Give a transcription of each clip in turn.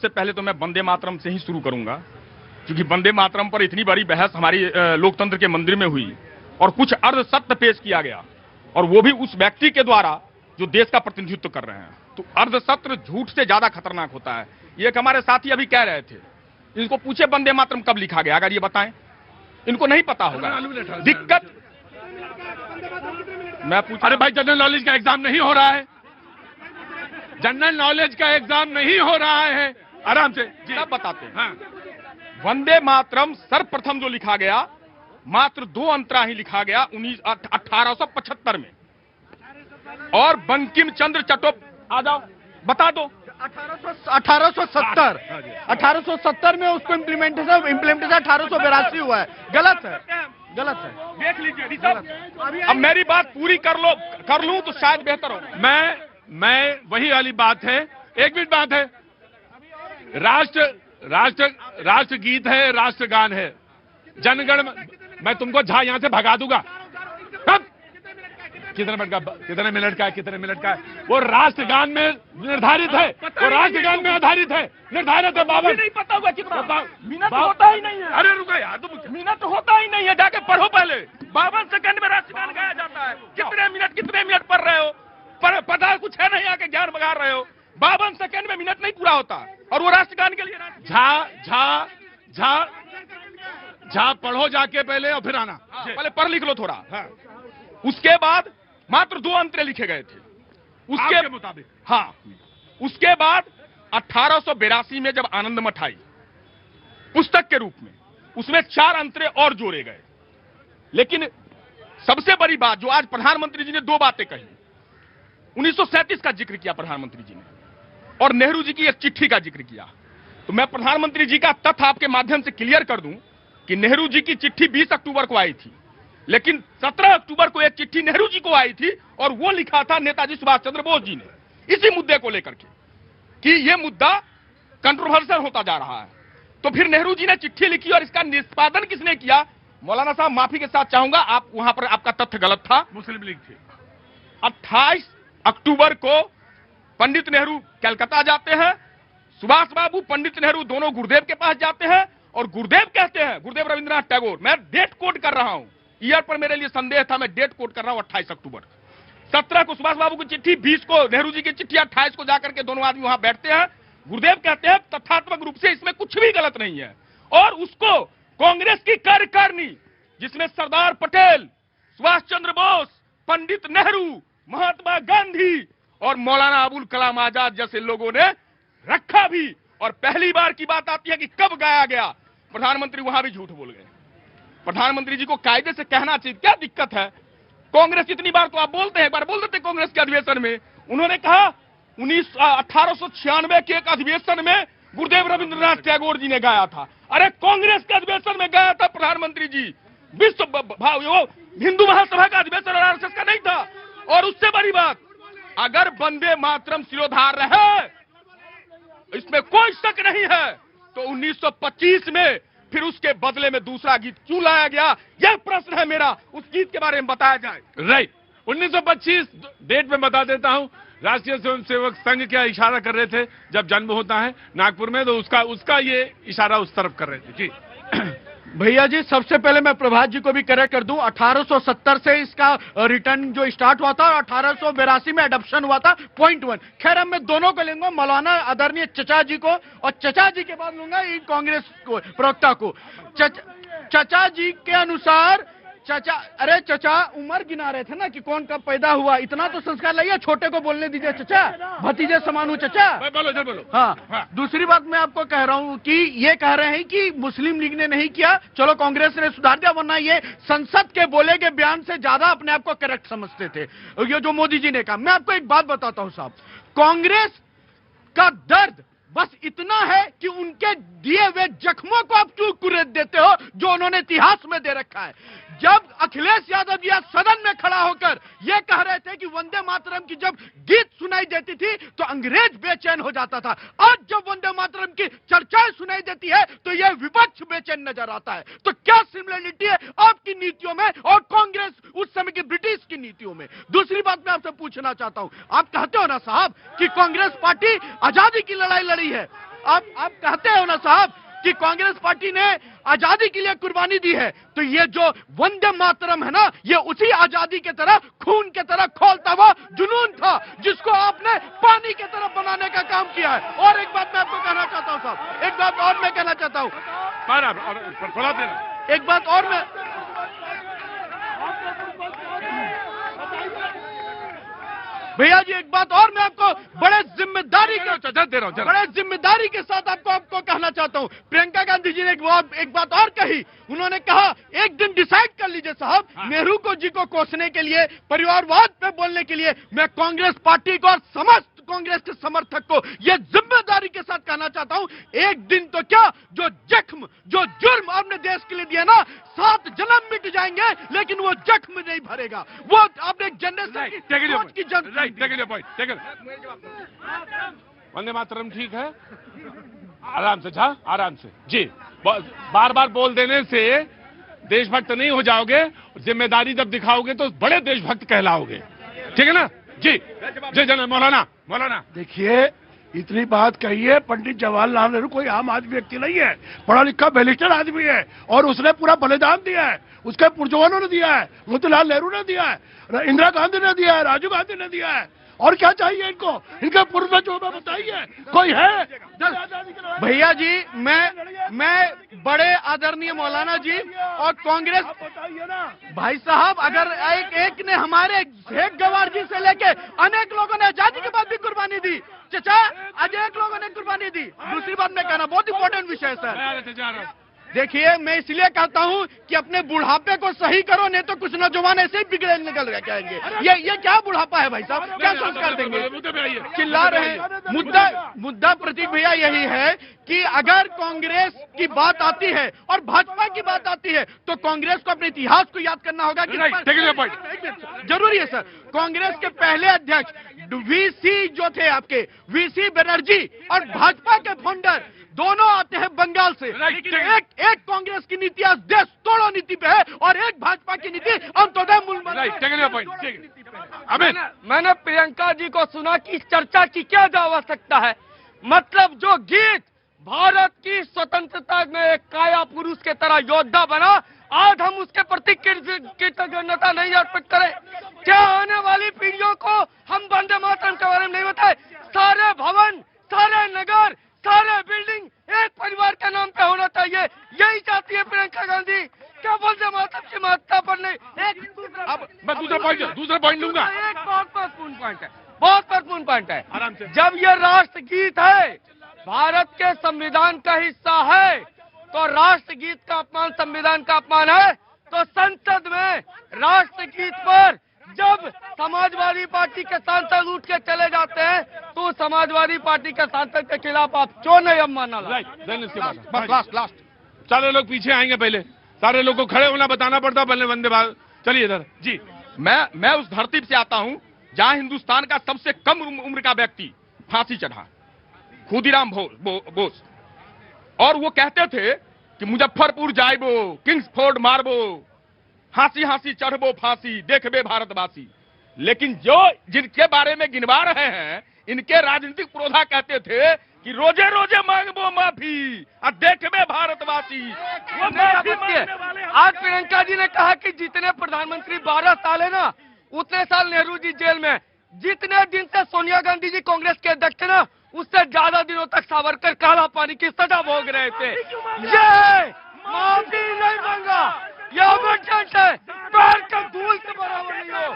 सबसे पहले तो मैं वंदे मातरम से ही शुरू करूंगा, क्योंकि वंदे मातरम पर इतनी बड़ी बहस हमारी लोकतंत्र के मंदिर में हुई और कुछ अर्ध सत्य पेश किया गया, और वो भी उस व्यक्ति के द्वारा जो देश का प्रतिनिधित्व कर रहे हैं। तो अर्ध सत्य झूठ से ज्यादा खतरनाक होता है। ये एक हमारे साथी अभी कह रहे थे, इनको पूछे वंदे मातरम कब लिखा गया, अगर ये बताएं, इनको नहीं पता होगा। दिक्कत मैं पूछ, अरे भाई, जनरल नॉलेज का एग्जाम नहीं हो रहा है, जनरल नॉलेज का एग्जाम नहीं हो रहा है, आराम से जी सब बताते हैं। हाँ। वंदे मातरम सर्वप्रथम जो लिखा गया, मात्र 2 अंतरा ही लिखा गया 1875 में, और बंकिम चंद्र चट्टोपाध्याय, आ जाओ बता दो, 1870 में उसको इम्प्लीमेंटेशन 1882 हुआ है। गलत है, गलत है। देख लीजिए। अब मेरी बात पूरी कर लूं तो शायद बेहतर हो। मैं वही वाली बात है, एक मिनट बात है, राष्ट्र गीत है, राष्ट्रगान है, जनगण। मैं तुमको यहां से भगा दूंगा। कितने मिनट का है? वो राष्ट्रगान में निर्धारित है, वो राष्ट्रगान में आधारित है, निर्धारित है। बाबा नहीं पता होगा कितना मिनट होता ही नहीं है। अरे रुका यार, तुम मिनट होता ही नहीं है, जाके पढ़ो पहले। 52 सेकंड में राष्ट्रगान गाया जाता है। कितने मिनट पढ़ रहे हो? पता कुछ है नहीं, आके ज्ञान बगा रहे हो। 52 सेकंड में मिनट नहीं पूरा होता, और वो राष्ट्रगान के लिए झा पढ़ो जाके पहले, और फिर आना। पहले पढ़ लिख लो थोड़ा। हाँ। उसके बाद मात्र 2 अंतरे लिखे गए थे उसके मुताबिक। हाँ, उसके बाद 1882 में जब आनंद मठ आई पुस्तक के रूप में, उसमें 4 अंतरे और जोड़े गए। लेकिन सबसे बड़ी बात जो आज प्रधानमंत्री जी ने 2 बातें कही, 1937 का जिक्र किया प्रधानमंत्री जी ने, और नेहरू जी की एक चिट्ठी का जिक्र किया। तो मैं प्रधानमंत्री जी का तथ्य आपके माध्यम से क्लियर कर दूं कि नेहरू जी की चिट्ठी 20 अक्टूबर को आई थी, लेकिन 17 अक्टूबर को एक चिट्ठी नेहरू जी को आई थी, और वो लिखा था नेताजी सुभाष चंद्र बोस जी ने, इसी मुद्दे को लेकर के कि ये मुद्दा कंट्रोवर्शियल होता जा रहा है। तो फिर नेहरू जी ने चिट्ठी लिखी, और इसका निष्पादन किसने किया? मौलाना साहब माफी के साथ चाहूंगा, आप वहां पर आपका तथ्य गलत था, मुस्लिम लीग थी। 28 अक्टूबर को पंडित नेहरू कलकत्ता जाते हैं, सुभाष बाबू पंडित नेहरू दोनों गुरुदेव के पास जाते हैं, और गुरुदेव कहते हैं, गुरुदेव रविंद्रनाथ टैगोर, मैं डेट कोट कर रहा हूं, ईयर पर मेरे लिए संदेह था, मैं डेट कोट कर रहा हूं, 28 अक्टूबर। 17 को सुभाष बाबू की चिट्ठी, 20 को नेहरू जी की चिट्ठी, 28 को जाकर के दोनों आदमी वहां बैठते हैं। गुरुदेव कहते हैं तथ्यात्मक रूप से इसमें कुछ भी गलत नहीं है, और उसको कांग्रेस की कार्यकारिणी, जिसमें सरदार पटेल, सुभाष चंद्र बोस, पंडित नेहरू, महात्मा गांधी और मौलाना अबुल कलाम आजाद जैसे लोगों ने रखा भी। और पहली बार की बात आती है कि कब गाया गया, प्रधानमंत्री वहां भी झूठ बोल गए। प्रधानमंत्री जी को कायदे से कहना चाहिए, क्या दिक्कत है? कांग्रेस इतनी बार तो आप बोलते हैं, एक बार बोल देते कांग्रेस के अधिवेशन में, उन्होंने कहा 1896 के एक अधिवेशन में गुरुदेव रविंद्रनाथ टैगोर जी ने गाया था। अरे कांग्रेस के अधिवेशन में गाया था प्रधानमंत्री जी, विश्व वो हिंदू महासभा का अधिवेशन आरएसएस का नहीं था। और उससे बड़ी बात, अगर वंदे मातरम सिरोधार रहे, इसमें कोई शक नहीं है, तो 1925 में फिर उसके बदले में दूसरा गीत क्यों लाया गया, यह प्रश्न है मेरा। उस गीत के बारे में बताया जाए। राइट, 1925 डेट में बता देता हूं। राष्ट्रीय स्वयंसेवक संघ क्या इशारा कर रहे थे जब जन्म होता है नागपुर में, तो उसका ये इशारा उस तरफ कर रहे थे। जी भैया जी, सबसे पहले मैं प्रभात जी को भी करेक्ट कर दूं, 1870 से इसका रिटर्न जो स्टार्ट हुआ था, और 1882 में एडॉप्शन हुआ था, पॉइंट 1। खैर, अब मैं दोनों को लूंगा, मौलाना आदरणीय चचा जी को, और चचा जी के बाद लूंगा इन कांग्रेस को प्रवक्ता को। चचा जी के अनुसार, अरे चचा उम्र गिना रहे थे ना कि कौन कब पैदा हुआ, इतना तो संस्कार लाइए, छोटे को बोलने दीजिए चचा, भतीजे समान हूं चचा। बोलो। हाँ, दूसरी बात मैं आपको कह रहा हूं कि ये कह रहे हैं कि मुस्लिम लीग ने नहीं किया, चलो कांग्रेस ने सुधार दिया, वरना ये संसद के बोले के बयान से ज्यादा अपने आप को करेक्ट समझते थे, ये जो मोदी जी ने कहा। मैं आपको एक बात बताता हूं साहब, कांग्रेस का दर्द बस इतना है कि उनके दिए हुए जख्मों को आप क्यों कुरेद देते हो, जो उन्होंने इतिहास में दे रखा है। जब अखिलेश यादव जी सदन में खड़ा होकर यह कह रहे थे कि वंदे मातरम की जब गीत सुनाई देती थी तो अंग्रेज बेचैन हो जाता था, आज जब वंदे मातरम की चर्चा चर्चाएं सुनाई देती है तो यह विपक्ष बेचैन नजर आता है। तो क्या सिमिलरिटी है आपकी नीतियों में और कांग्रेस उस समय की ब्रिटिश की नीतियों में? दूसरी बात मैं आपसे पूछना चाहता हूं, आप कहते हो ना साहब कि कांग्रेस पार्टी आजादी की लड़ाई लड़ी है, आप कहते हो ना साहब कि कांग्रेस पार्टी ने आजादी के लिए कुर्बानी दी है, तो ये जो वंदे मातरम है ना, ये उसी आजादी के तरह खून के तरह खौलता हुआ जुनून था जिसको आपने पानी के तरह बनाने का काम किया है। और एक बात मैं आपको कहना चाहता हूं साहब, एक बात और मैं कहना चाहता हूं, एक बात और मैं भैया जी, एक बात और मैं आपको बड़े जिम्मेदारी के साथ आपको कहना चाहता हूं। प्रियंका गांधी जी ने एक बात और कही, उन्होंने कहा एक दिन डिसाइड कर लीजिए साहब, नेहरू जी को कोसने के लिए, परिवारवाद पे बोलने के लिए मैं कांग्रेस पार्टी को और समस्त कांग्रेस के समर्थक को यह जिम्मेदारी के साथ कहना चाहता हूं, एक दिन तो क्या, जो जख्म, जो जुर्म आपने देश के लिए दिया ना, 7 जन्म मिट जाएंगे लेकिन वो जख्म नहीं भरेगा। वो आपने एक जनरेशन की जंग। वंदे मातरम ठीक है, आराम से जा, आराम से जी। बार बार बोल देने से देशभक्त नहीं हो जाओगे, जिम्मेदारी जब दिखाओगे तो बड़े देशभक्त कहलाओगे, ठीक है ना जी। जय जन मौलाना देखिए, इतनी बात कही है, पंडित जवाहरलाल नेहरू कोई आम आदमी व्यक्ति नहीं है, पढ़ा लिखा बैरिस्टर आदमी है और उसने पूरा बलिदान दिया है, उसके पुरजवानों ने दिया है, मोतीलाल नेहरू ने दिया है, इंदिरा गांधी ने दिया है, राजीव गांधी ने दिया है, और क्या चाहिए इनको? इनके पूर्व जो बताइए कोई है? भैया जी, मैं बड़े आदरणीय मौलाना जी और कांग्रेस, बताइए ना भाई साहब, अगर एक ने हमारे शेख गवार जी से लेके अनेक लोगों ने आजादी के बाद भी कुर्बानी दी, चचा आज एक लोगों ने कुर्बानी दी। दूसरी बात मैं कहना, बहुत इंपॉर्टेंट विषय है सर। देखिए, मैं इसलिए कहता हूं कि अपने बुढ़ापे को सही करो, नहीं तो कुछ नौजवान ऐसे ही बिगड़े निकल जाएंगे। ये क्या बुढ़ापा है भाई साहब, क्या संस्कार देंगे? चिल्ला रहे हैं। मुद्दा प्रतीक भैया यही है कि अगर कांग्रेस की बात आती है और भाजपा की बात आती है तो कांग्रेस को अपने इतिहास को याद करना होगा कि जरूरी है सर। कांग्रेस के पहले अध्यक्ष वीसी जो थे आपके, वीसी बनर्जी, और भाजपा के फाउंडर दोनों आते हैं बंगाल से। लेकिन एक कांग्रेस की नीति आज देश तोड़ो नीति पे है और एक भाजपा की नीति अंत्योदय मूल। मैंने प्रियंका जी को सुना कि इस चर्चा की क्या आवश्यकता है, मतलब जो गीत भारत की स्वतंत्रता में एक काया पुरुष के तरह योद्धा बना, आज हम उसके प्रति कृतज्ञता नहीं अर्पित करें? क्या आने वाली पीढ़ियों को हम वंदे मातरम के बारे में नहीं बताए? सारे भवन, सारे नगर, सारे बिल्डिंग एक परिवार के नाम पे होना चाहिए, यही चाहती है प्रियंका गांधी। क्या वंदे मातरम की महत्ता पर नहीं? अब मैं दूसरा पॉइंट लूंगा। एक बहुत महत्वपूर्ण पॉइंट है, बहुत महत्वपूर्ण पॉइंट है। आराम से। जब ये राष्ट्रगीत है, भारत के संविधान का हिस्सा है, तो राष्ट्रगीत का अपमान संविधान का अपमान है। तो संसद में राष्ट्रगीत पर जब समाजवादी पार्टी के सांसद उठ के चले जाते हैं तो समाजवादी पार्टी के सांसद के खिलाफ आप क्यों नहीं अवमानना? लास्ट सारे लोग पीछे आएंगे, पहले सारे लोग को खड़े होना बताना पड़ता, पहले वंदे भारत। चलिए इधर जी। मैं उस धरती से आता हूं जहां हिंदुस्तान का सबसे कम उम्र का व्यक्ति फांसी चढ़ा, खुदीराम बोस, और वो कहते थे कि मुजफ्फरपुर जाइबो, किंग्सफोर्ड मारबो, हांसी हांसी चढ़बो फांसी, देखबे भारतवासी। लेकिन जो जिनके बारे में गिनवा रहे हैं, इनके राजनीतिक पुरोधा कहते थे कि रोजे रोजे मांगबो माफी और देखबे भारतवासी। आज प्रियंका जी ने कहा कि जितने प्रधानमंत्री 12 साल है ना, उतने साल नेहरू जी जेल में। जितने दिन से सोनिया गांधी जी कांग्रेस के अध्यक्ष ना, उससे ज्यादा दिनों तक सावरकर काला पानी की सजा भोग रहे थे। ये माफी नहीं मांगा, ये अमरचंद है, पैर का धूल से बराबर नहीं हो।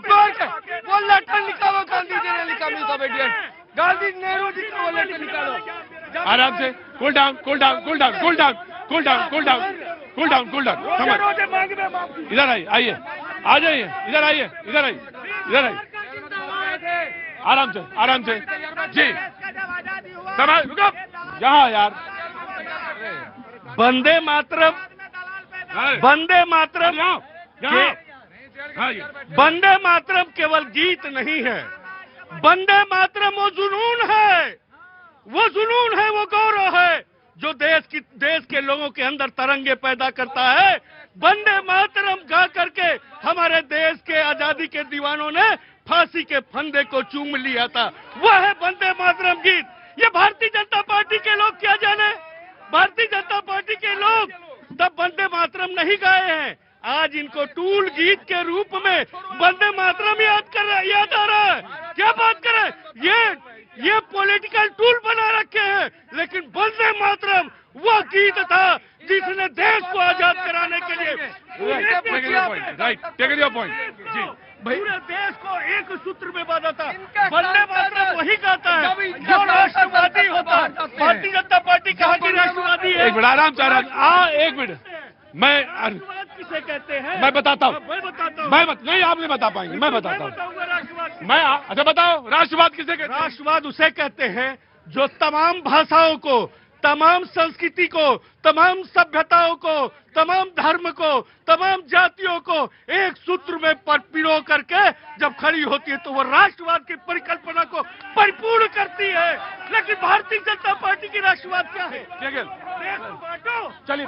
पैर का वो लेटर निकालो, गांधी जी ने लिखा, मिस ओबीडियंट, गांधी नेहरू जी का वो लेटर निकालो। आराम से, cool down, cool down, cool down, cool down, cool down, cool down, cool down, cool down. समझ, इधर आइए, आ जाइए, इधर आइए, इधर आइए, इधर आइए, आराम से, आराम से जी। समझ, रुको यहाँ यार। वंदे मातरम, वंदे मातरम, वंदे मातरम केवल गीत नहीं है, वंदे मातरम वो जुनून है, वो जुनून है, वो गौरव है। जो देश के लोगों के अंदर तरंगे पैदा करता है। वंदे मातरम गा करके हमारे देश के आजादी के दीवानों ने फांसी के फंदे को चूम लिया था। वह है वंदे मातरम गीत। ये भारतीय जनता पार्टी के लोग क्या जाने, भारतीय जनता पार्टी के लोग तब वंदे मातरम नहीं गाए हैं। आज इनको टूल गीत के रूप में वंदे मातरम याद आ रहा है। क्या बात करें, ये पॉलिटिकल टूल बना रखे हैं, लेकिन वंदे मातरम वो गीत था जिसने देश को आजाद कराने के लिए टेक योर पॉइंट जी पूरे देश को एक सूत्र में बांधा था। वंदे मातरम वही गाता है जो राष्ट्रवादी होता है। भारतीय जनता पार्टी कहाँ की राष्ट्रवादी है? एक मिनट आराम से एक मिनट मैं किसे कहते हैं मैं बताता हूँ। नहीं आप नहीं बता पाएंगे, मैं बताता हूँ। मैं अच्छा बताओ, राष्ट्रवाद किसे कहते हैं? राष्ट्रवाद उसे कहते हैं जो तमाम भाषाओं को, तमाम संस्कृति को, तमाम सभ्यताओं को, तमाम धर्म को, तमाम जातियों को एक सूत्र में पिरो करके जब खड़ी होती है तो वो राष्ट्रवाद की परिकल्पना को परिपूर्ण करती है। लेकिन भारतीय जनता पार्टी की राष्ट्रवाद क्या है? चलिए